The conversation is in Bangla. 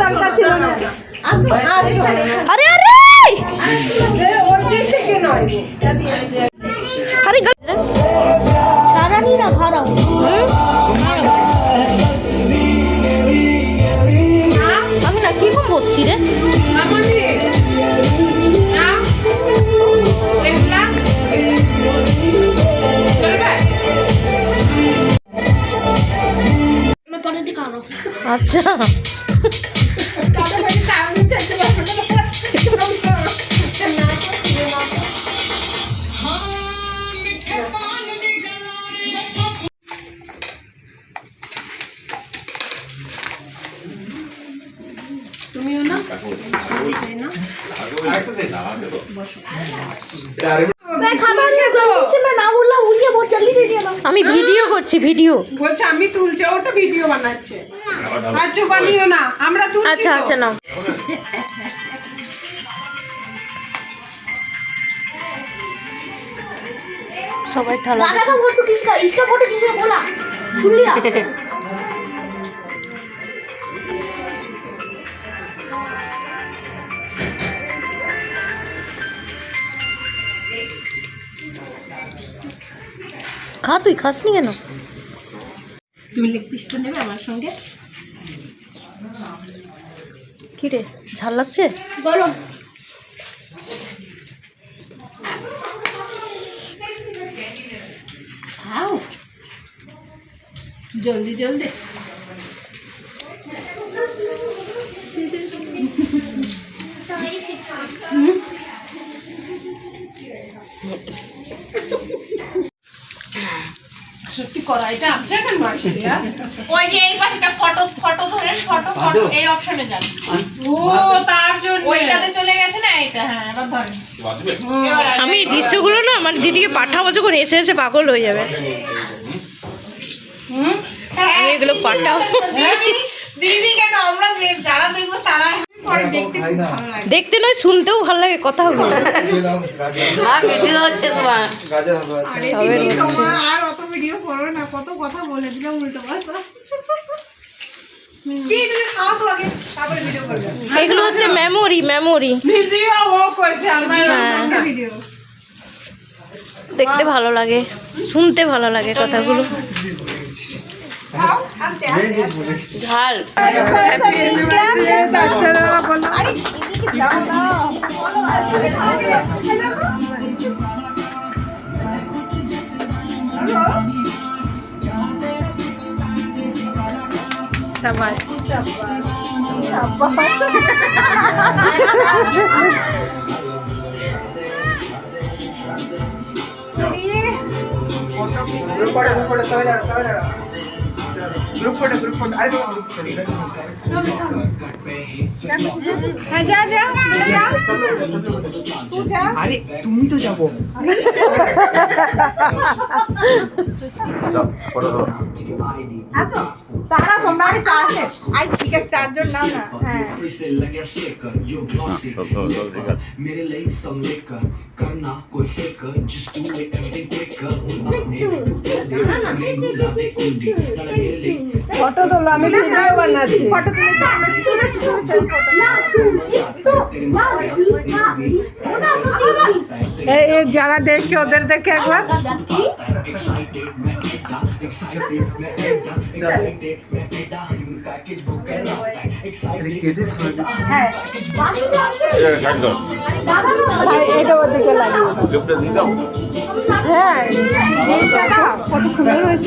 দরকার ছিল না। আরে আরে আরে ছাড়ানি না খারাপ। আমি না কিরকম বসছি রে। আচ্ছা তুমিও না আমি ভিডিও করছি ভিডিও বলছে আমি তুলছি ওটা ভিডিও বানাচ্ছে আর বানিও না আমরা তুলছি আচ্ছা আচ্ছা নাও সবাই থালা दादा का फोटो किसका इसका फोटो किसने बोला सुन लिया খা তুই খাসনি কেন তুমি লেগ পিসটা নেবে আমার সঙ্গে কি রে ঝাল লাগছে गरम খাও জলদি জলদি সত্যি কড়াইটা আপনি কেন মারছি আর ওই যে এই পাশেটা ফটো ফটো ধরে ফটো ফটো এই অপশনে যান ও তার জন্য ওইটাতে চলে গেছে না এটা হ্যাঁ এবার ধরেন আমি এই দৃশ্যগুলো না আমার দিদিকে পাঠাবো যখন এসে এসে পাগল হয়ে যাবে আমি এগুলো পাঠাও দিদি কেন আমরা যে যারা দেখবো তারা পরে দেখতে খুব ভালো লাগে দেখতে নয় শুনতেও ভালো লাগে কথাগুলো ভিডিও হচ্ছে তোমার সবের হচ্ছে আর অত ভিডিও করো না কত কথা বলে দিলাম উল্টো পাল্টা কি তুমি খাও তো আগে তারপরে ভিডিও করবে এগুলো হচ্ছে মেমোরি মেমোরি ভিডিও ও করছে আমার ভিডিও দেখতে ভালো লাগে শুনতে ভালো লাগে কথাগুলো খাও আস্তে আস্তে ঝাল সবাই ग्रुप फोटो अरे ग्रुप फोटो হ্যাঁ যা যা तू जा अरे तुम ही तो जाओ আসো তারা তোমরা আগে চার্জে আই ঠিক আছে চার্জার নাও না হ্যাঁ मेरे लिए सब लेकर करना कोई फेकर just do it everything quicker photo তোলো আমি ভিডিও বানাচ্ছি ফটো তুলেছি আমরা তুলেছি এই যারা দেখছে ওদের দেখে একবার হ্যাঁ এটা ওদিকে লাগিয়ে দাও হ্যাঁ কত সুন্দর হয়েছে